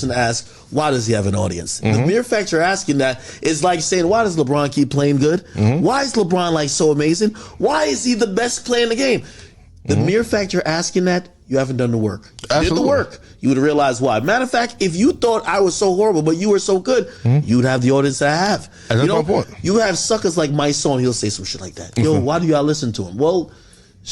person asks, why does he have an audience? The mere fact you're asking that is like saying, why does LeBron keep playing good? Why is LeBron like so amazing? Why is he the best player in the game? The mere fact you're asking that, you haven't done the work. If you did the work, you would realize why. Matter of fact, if you thought I was so horrible, but you were so good, you'd have the audience that I have. And that's my point. You have suckers like Mysonne, he'll say some shit like that. Yo, why do y'all listen to him? Well,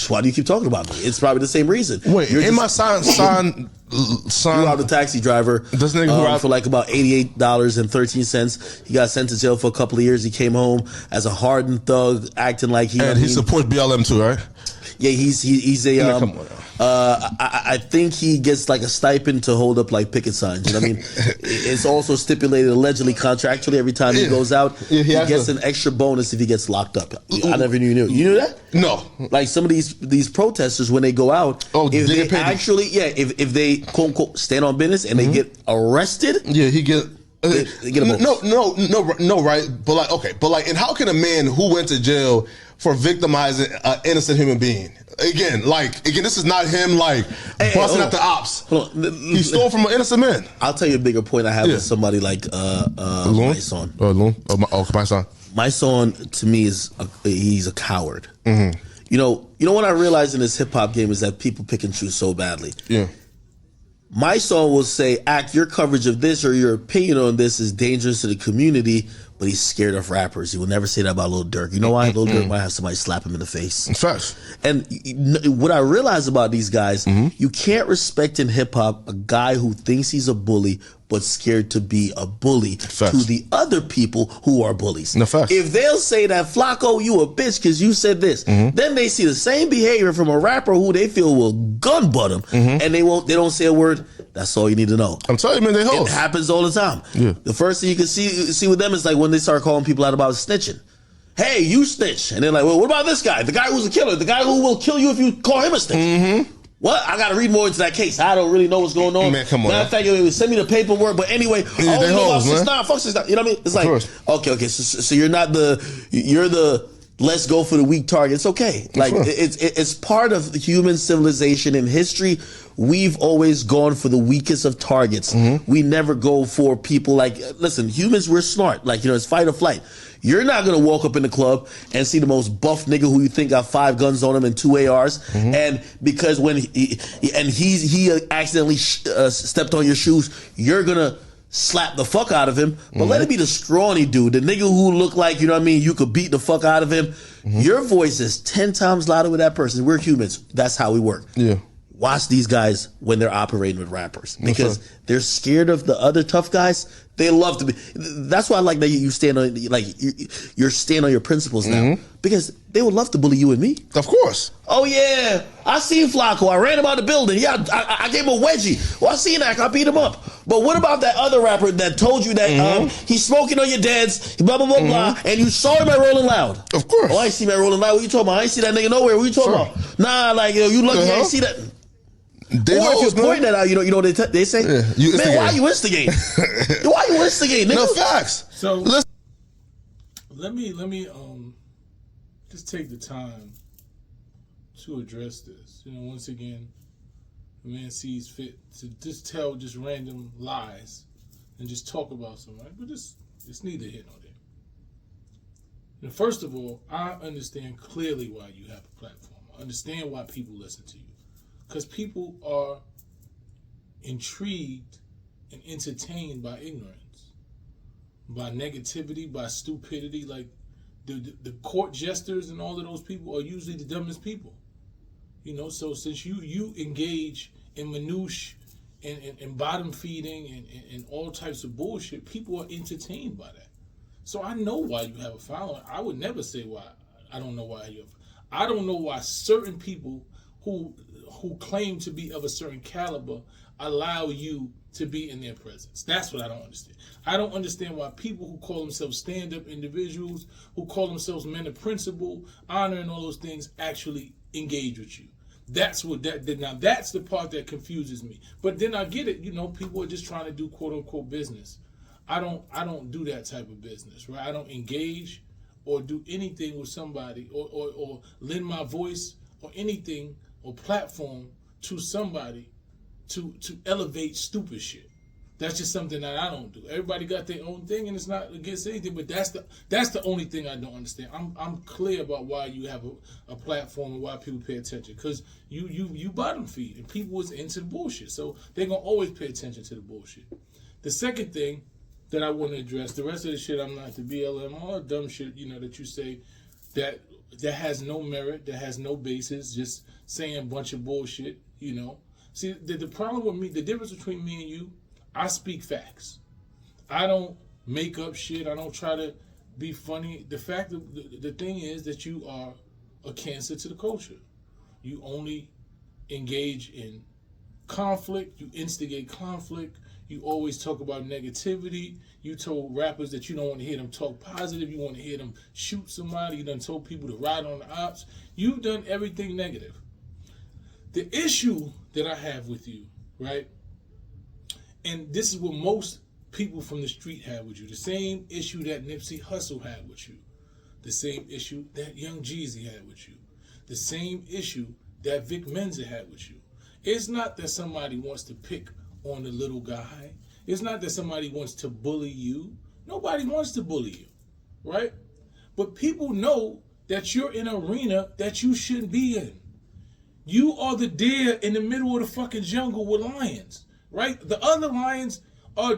why do you keep talking about me? It's probably the same reason. Wait, ain't my son you robbed a taxi driver this nigga for like about $88.13. He got sent to jail for a couple of years. He came home as a hardened thug, acting like he. And he supports BLM too, right? Yeah, he's a. Come on. I think he gets like a stipend to hold up like picket signs. You know what I mean? It's also stipulated allegedly contractually every time he goes out. Yeah, he gets an extra bonus if he gets locked up. I never knew. You knew that? No. Like some of these protesters when they go out, if they actually, if they quote unquote stand on business and they get arrested, he get. They get a bonus. No, right? But like, and how can a man who went to jail for victimizing an innocent human being? Again, this is not him busting at the ops. He stole from an innocent man. I'll tell you a bigger point I have with somebody like Mysonne. Mysonne. Mysonne to me he's a coward. You know what I realized in this hip hop game is that people pick and choose so badly. Yeah. Mysonne will say, your coverage of this or your opinion on this is dangerous to the community, but he's scared of rappers. He will never say that about Lil Durk. You know why? Lil Durk might have somebody slap him in the face. Facts. And what I realize about these guys, you can't respect in hip hop a guy who thinks he's a bully but scared to be a bully to the other people who are bullies. No, facts. If they'll say that, Flacco, you a bitch because you said this, then they see the same behavior from a rapper who they feel will gun butt him, and they don't say a word. That's all you need to know. I'm telling you, man, they hoes. It happens all the time. Yeah. The first thing you can see with them is like when they start calling people out about snitching. Hey, you snitch. And they're like, well, what about this guy? The guy who's a killer. The guy who will kill you if you call him a snitch. What? I got to read more into that case. I don't really know what's going on. Man, come on. Matter of fact, send me the paperwork. But anyway, I only know about 6ix9ine. Fuck 6ix9ine. You know what I mean? It's like, okay. So you're the let's go for the weak target. It's okay. Like it's part of human civilization and history. We've always gone for the weakest of targets. We never go for people listen, humans, we're smart. It's fight or flight. You're not going to walk up in the club and see the most buff nigga who you think got 5 guns on him and 2 ARs. And because when he accidentally stepped on your shoes, you're going to slap the fuck out of him. But let it be the scrawny dude, the nigga who look like, you know what I mean, you could beat the fuck out of him. Your voice is 10 times louder with that person. We're humans. That's how we work. Yeah. Watch these guys when they're operating with rappers because they're scared of the other tough guys. They love to be. That's why I like that you stand on you're stand on your principles now because they would love to bully you and me. Of course. Oh yeah, I seen Flacco. I ran him out of the building. Yeah, I gave him a wedgie. Well, I seen that. I beat him up. But what about that other rapper that told you that he's smoking on your dads, blah blah blah blah, and you saw him at Rolling Loud? Of course. Oh, I ain't see him at Rolling Loud. What you talking about? I ain't see that nigga nowhere. What you talking about? Nah, you lucky I ain't see that. They point that out. You know what they say? Yeah, man, why you instigating? Why you instigating? No facts. So let me just take the time to address this. Once again, the man sees fit to just tell just random lies and just talk about somebody, but it's neither here nor there. First of all, I understand clearly why you have a platform. I understand why people listen to you. Because people are intrigued and entertained by ignorance, by negativity, by stupidity. Like the court jesters and all of those people are usually the dumbest people. So since you engage in minutiae and bottom feeding and all types of bullshit, people are entertained by that. So I know why you have a following. I would never say why. I don't know why you have. I don't know why certain people who claim to be of a certain caliber allow you to be in their presence. That's what I don't understand. I don't understand why people who call themselves stand-up individuals, who call themselves men of principle, honor, and all those things actually engage with you. That's that's the part that confuses me. But then I get it, people are just trying to do quote unquote business. I don't do that type of business, right? I don't engage or do anything with somebody or lend my voice or anything or platform to somebody to elevate stupid shit. That's just something that I don't do. Everybody got their own thing, and it's not against anything. But that's the only thing I don't understand. I'm clear about why you have a platform and why people pay attention, because you bottom feed and people is into the bullshit, so they're gonna always pay attention to the bullshit. The second thing that I want to address, the rest of the shit, I'm not the BLM, all the dumb shit, that you say that has no merit, that has no basis, just saying a bunch of bullshit. See, the problem with me, the difference between me and you. I speak facts. I don't make up shit. I don't try to be funny. The thing is that you are a cancer to the culture. You only engage in conflict. You instigate conflict. You always talk about negativity. You told rappers that you don't want to hear them talk positive. You want to hear them shoot somebody. You done told people to ride on the ops. You've done everything negative. The issue that I have with you, right? And this is what most people from the street have with you. The same issue that Nipsey Hussle had with you. The same issue that Young Jeezy had with you. The same issue that Vic Mensa had with you. It's not that somebody wants to pick on the little guy. It's not that somebody wants to bully you. Nobody wants to bully you, right? But people know that you're in an arena that you shouldn't be in. You are the deer in the middle of the fucking jungle with lions. Right? The other lions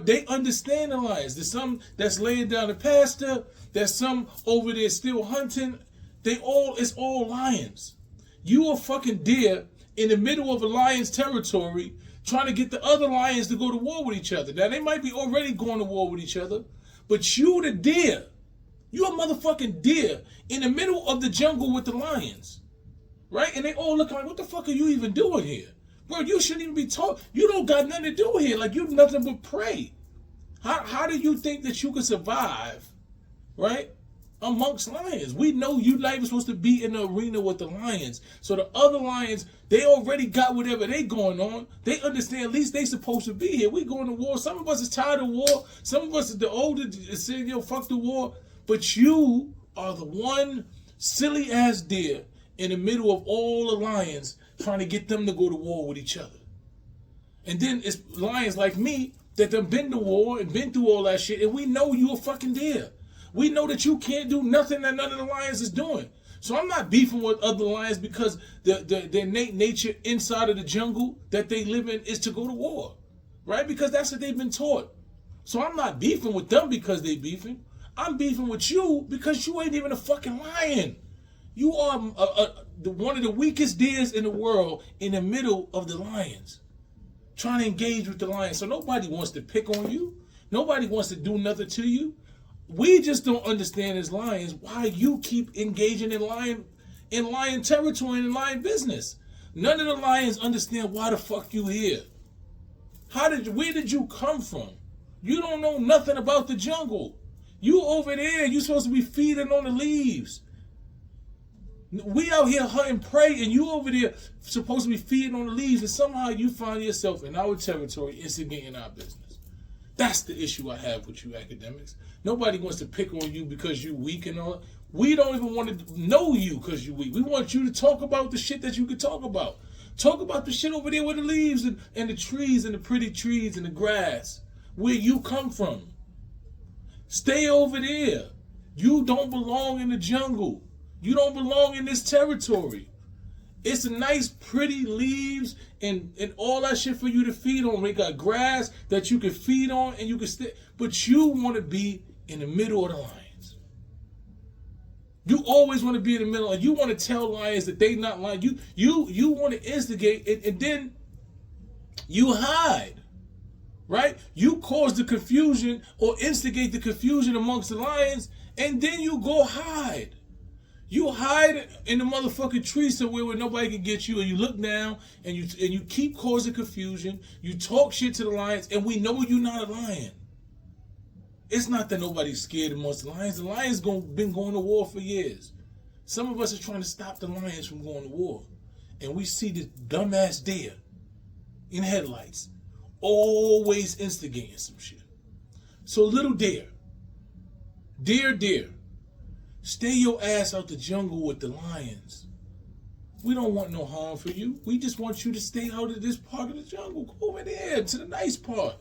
they understand the lions. There's some that's laying down the pasture. There's some over there still hunting. It's all lions. You are fucking deer in the middle of a lion's territory trying to get the other lions to go to war with each other. Now they might be already going to war with each other, but you the deer. You a motherfucking deer in the middle of the jungle with the lions. Right? And they all look like, what the fuck are you even doing here? Bro, you shouldn't even be taught. You don't got nothing to do here. Like, you nothing but prey. How do you think that you can survive, right, amongst lions? We know you not even supposed to be in the arena with the lions. So the other lions, they already got whatever they going on. They understand at least they supposed to be here. We going to war. Some of us is tired of war. Some of us is the older saying, fuck the war. But you are the one silly ass deer in the middle of all the lions trying to get them to go to war with each other. And then it's lions like me that done been to war and been through all that shit, and we know you a fucking deer. We know that you can't do nothing that none of the lions is doing. So I'm not beefing with other lions because their innate nature inside of the jungle that they live in is to go to war, right? Because that's what they've been taught. So I'm not beefing with them because they beefing. I'm beefing with you because you ain't even a fucking lion. You are one of the weakest deers in the world in the middle of the lions, trying to engage with the lions. So nobody wants to pick on you. Nobody wants to do nothing to you. We just don't understand as lions why you keep engaging in lion territory and lion business. None of the lions understand why the fuck you here. Where did you come from? You don't know nothing about the jungle. You over there, you supposed to be feeding on the leaves. We out here hunting prey, and you over there supposed to be feeding on the leaves, and somehow you find yourself in our territory instigating our business. That's the issue I have with you, academics. Nobody wants to pick on you because you weak and all. We don't even want to know you because you weak. We want you to talk about the shit that you can talk about. Talk about the shit over there with the leaves and the trees and the pretty trees and the grass, where you come from. Stay over there. You don't belong in the jungle. You don't belong in this territory. It's nice, pretty leaves and all that shit for you to feed on. We got grass that you can feed on and you can stay. But you want to be in the middle of the lions. You always want to be in the middle, and you want to tell lions that they not lying. You want to instigate, and then you hide. Right? You cause the confusion or instigate the confusion amongst the lions, and then you go hide. You hide in the motherfucking tree somewhere where nobody can get you, and you look down and you keep causing confusion. You talk shit to the lions, and we know you're not a lion. It's not that nobody's scared amongst the lions. The lions been going to war for years. Some of us are trying to stop the lions from going to war, and we see this dumbass deer in headlights, always instigating some shit. So little deer, stay your ass out the jungle with the lions. We don't want no harm for you. We just want you to stay out of this part of the jungle. Go over there to the nice part.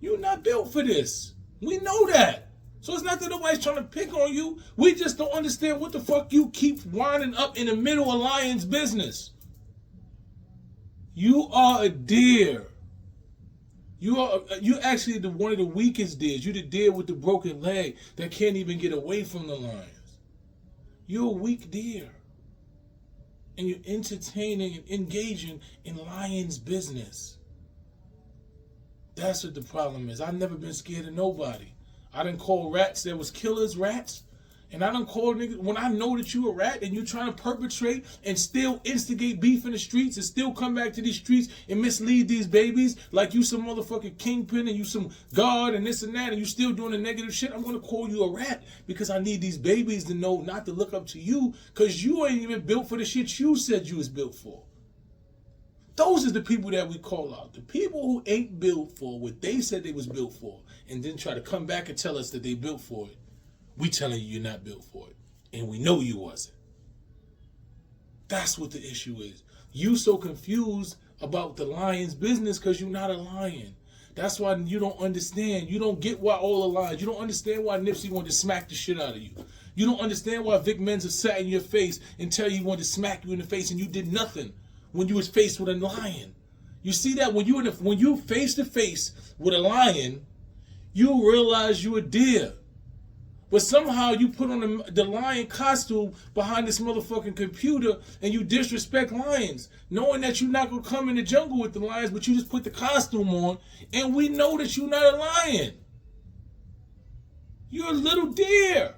You're not built for this. We know that. So it's not that nobody's trying to pick on you. We just don't understand what the fuck you keep winding up in the middle of lion's business. You are a deer. You actually one of the weakest deers. You're the deer with the broken leg that can't even get away from the lions. You're a weak deer. And you're entertaining and engaging in lions' business. That's what the problem is. I've never been scared of nobody. I done call rats that was killers rats. And I done call niggas, when I know that you a rat and you trying to perpetrate and still instigate beef in the streets and still come back to these streets and mislead these babies like you some motherfucking kingpin and you some god and this and that and you still doing the negative shit, I'm going to call you a rat because I need these babies to know not to look up to you because you ain't even built for the shit you said you was built for. Those are the people that we call out. The people who ain't built for what they said they was built for and then try to come back and tell us that they built for it. We telling you you're not built for it. And we know you wasn't. That's what the issue is. You so confused about the lion's business because you're not a lion. That's why you don't understand. You don't get why all the lions. You don't understand why Nipsey wanted to smack the shit out of you. You don't understand why Vic Mensa sat in your face and tell you he wanted to smack you in the face and you did nothing when you was faced with a lion. You see that when you face to face with a lion, you realize you a deer. But somehow you put on the lion costume behind this motherfucking computer and you disrespect lions, knowing that you're not going to come in the jungle with the lions, but you just put the costume on, and we know that you're not a lion. You're a little deer.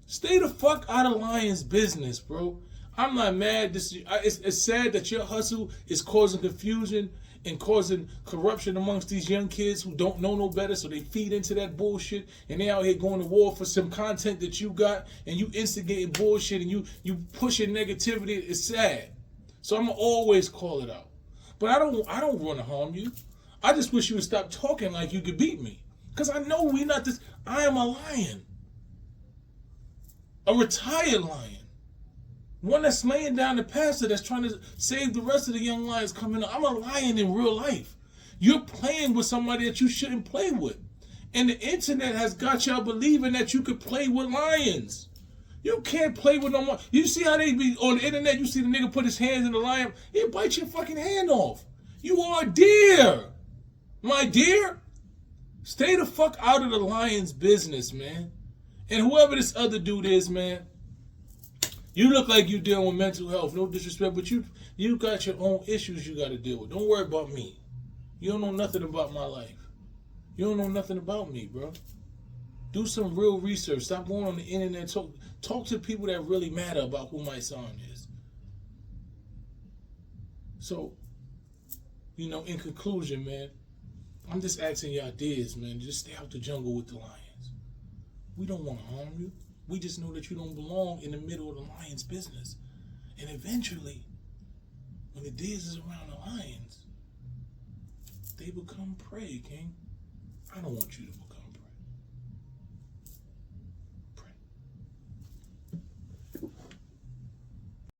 Stay the fuck out of lion's business, bro. I'm not mad. It's sad that your hustle is causing confusion and causing corruption amongst these young kids who don't know no better, so they feed into that bullshit, and they out here going to war for some content that you got, and you instigating bullshit, and you pushing negativity. It's sad. So I'm gonna always call it out. But I don't want to harm you. I just wish you would stop talking like you could beat me. Because I know we not this. I am a lion. A retired lion. One that's laying down the pasture that's trying to save the rest of the young lions coming up. I'm a lion in real life. You're playing with somebody that you shouldn't play with. And the internet has got y'all believing that you could play with lions. You can't play with no more. You see how they be on the internet, you see the nigga put his hands in the lion, he'll bite your fucking hand off. You are a deer. My dear, stay the fuck out of the lion's business, man. And whoever this other dude is, man, you look like you dealing with mental health. No disrespect, but you got your own issues you got to deal with. Don't worry about me. You don't know nothing about my life. You don't know nothing about me, bro. Do some real research. Stop going on the internet. Talk to people that really matter about who Mysonne is. So, in conclusion, man, I'm just asking your ideas, man. Just stay out the jungle with the lions. We don't want to harm you. We just know that you don't belong in the middle of the lion's business. And eventually, when the deers is around the lions, they become prey, King. I don't want you to become